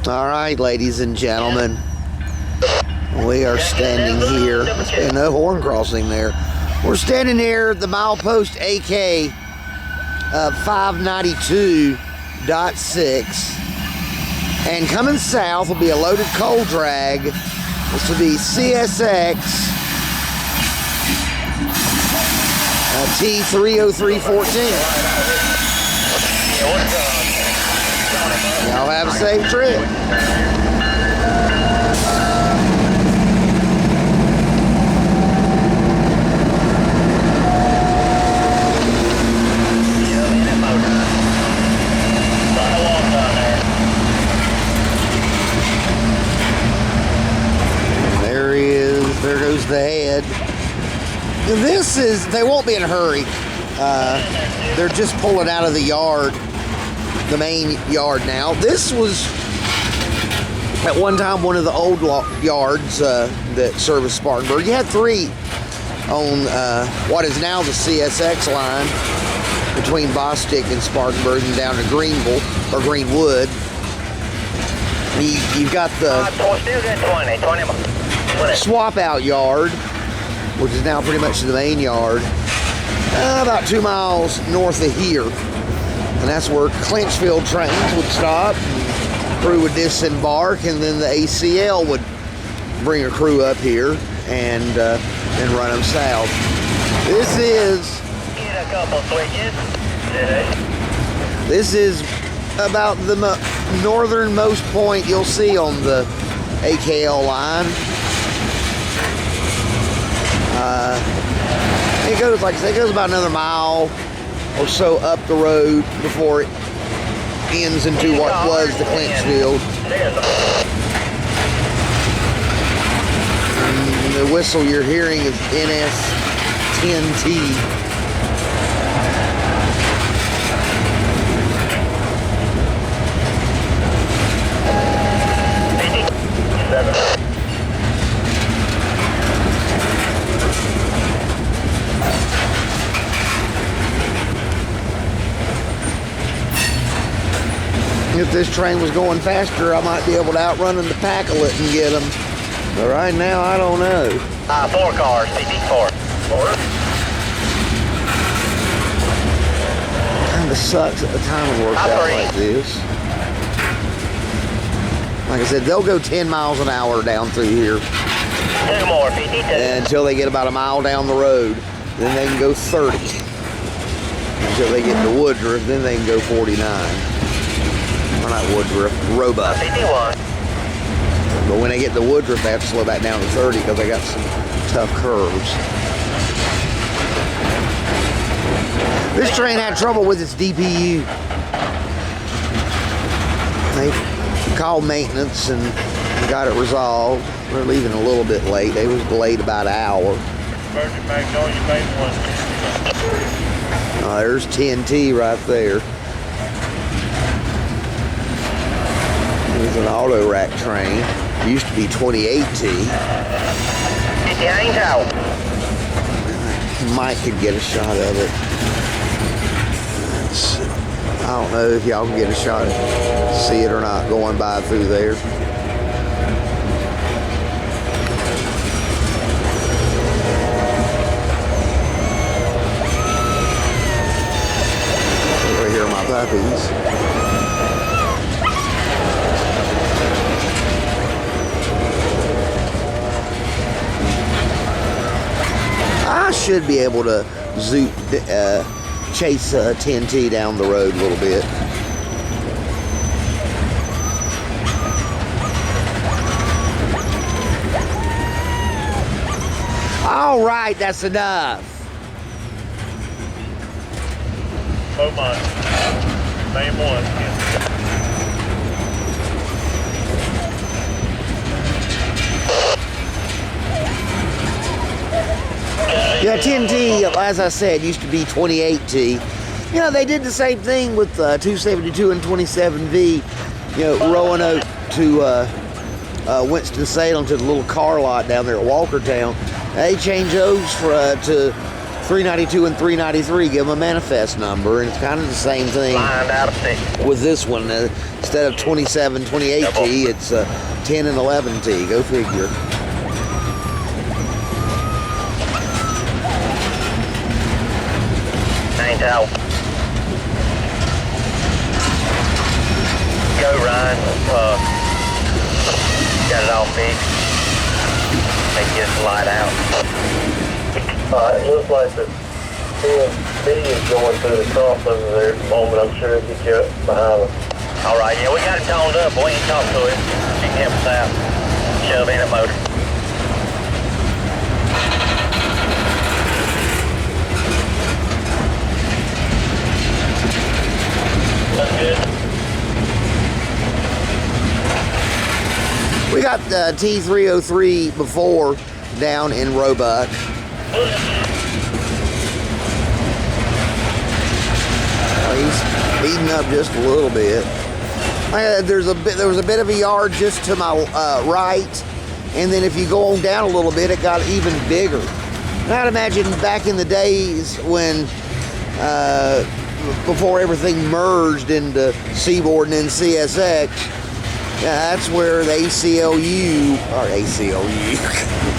All right, ladies and gentlemen, we are standing here. There's no horn crossing there. We're standing here at the milepost AK 592.6, and coming south will be a loaded coal drag. This will be CSX T303 Y'all have a safe trip. There he is. There goes the head. This is, they won't be in a hurry. They're just pulling out of the yard, the main yard now. This was at one time one of the old yards that serviced Spartanburg. You had three on what is now the CSX line between Bostic and Spartanburg and down to Greenville or Greenwood. You've got the swap out yard, which is now pretty much the main yard, about 2 miles north of here. And that's where Clinchfield trains would stop, crew would disembark, and then the ACL would bring a crew up here and run them south. This is about the northernmost point you'll see on the AKL line. It goes, like I say, it goes about another mile or so up the road before it ends into what was the Clinchfield. And the whistle you're hearing is NS10T. If this train was going faster, I might be able to outrun them to tackle it and get them. But right now, I don't know. 4 cars, CT4. Kind of sucks at the time it works out like this. Like I said, they'll go 10 miles an hour down through here. 2 more, CT2. Until they get about a mile down the road. Then they can go 30. Until they get to Woodruff, then they can go 49. Not Woodruff, Roebuck. 51. But when they get to Woodruff, they have to slow back down to 30 because they got some tough curves. This train had trouble with its DPU. They called maintenance and got it resolved. They're leaving a little bit late. They was delayed about an hour. There's 10T right there. It's an auto rack train. It used to be 28T. Mike could get a shot of it. I don't know if y'all can get a shot at see it or not going by through there. Over here are my puppies. I should be able to chase 10T down the road a little bit. All right, that's enough. Beaumont, main one. Yeah, 10T, as I said, used to be 28T. You know, they did the same thing with 272 and 27V, you know, Roanoke to Winston-Salem to the little car lot down there at Walkertown. They changed those to 392 and 393 give them a manifest number, and it's kind of the same thing Line out of 6. with this one. Instead of 27, 28T, it's 10 and 11T. Go figure. Ain't out. Go, Ryan. Got it all fixed. Make this light out. It looks like the CST is going through the cross over there at the moment. I'm sure it'll get you up behind us. All right, yeah, we got it toned up, but we ain't talked to him. He can help us out. Shove in a motor. That's good. We got the T303 before down in Roebuck. He's speeding up just a little bit. There was a bit of a yard just to my right, and then if you go on down a little bit, it got even bigger. And I'd imagine back in the days when before everything merged into Seaboard and then CSX, that's where the ACLU,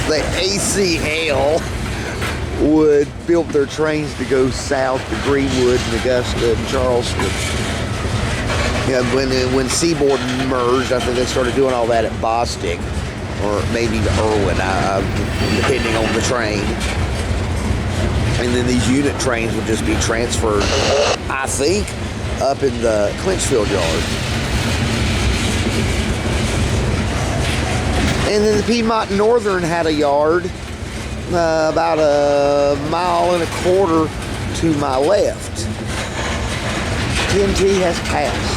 the ACL would build their trains to go south to Greenwood and Augusta and Charleston. Yeah, when Seaboard merged, I think they started doing all that at Bostic, or maybe Irwin, depending on the train. And then these unit trains would just be transferred, I think, up in the Clinchfield yard. And then the Piedmont Northern had a yard about a mile and a quarter to my left. TNT has passed.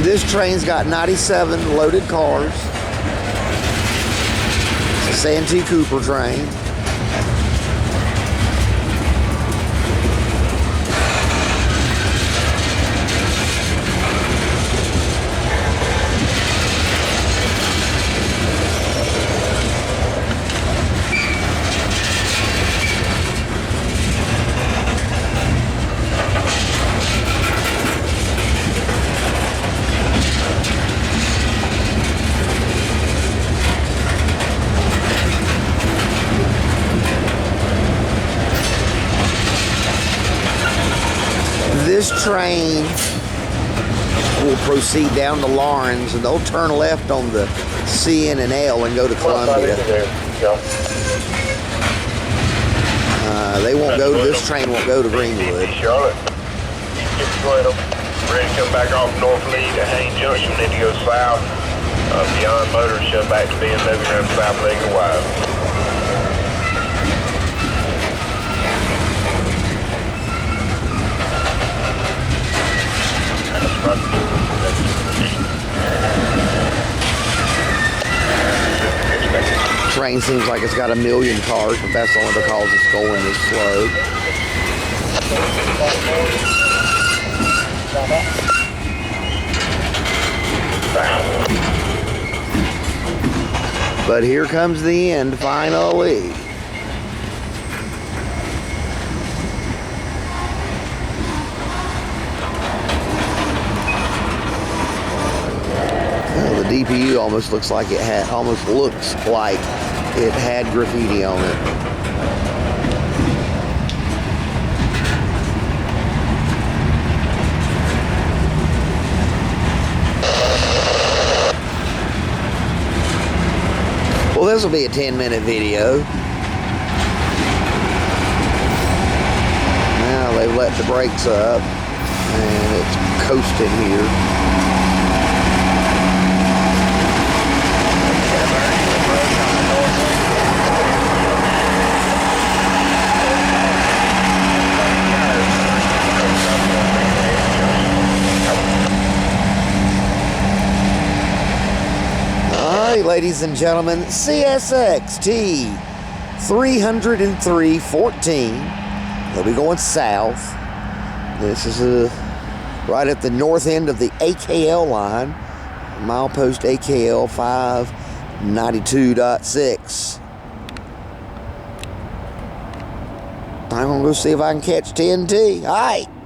This train's got 97 loaded cars. It's a Santee Cooper train. This train will proceed down to Lawrence, and they'll turn left on the CN and L and go to Columbia. They won't go. This train won't go to Greenwood. Charlotte. Ready to come back off North Lee to Haynes Junction, need to go south. Beyond Motors, shut back to BMW around South Lake of Wild. Train seems like it's got 1 million cars, but that's only because it's going this slow. But here comes the end, finally. Well, the DPU almost looks like it had graffiti on it. Well, this will be a 10-minute video. Now they've let the brakes up and it's coasting here. Ladies and gentlemen, CSX T303 they'll be going south. This is right at the north end of the AKL line, milepost AKL 592.6. I'm gonna go see if I can catch TNT. All right.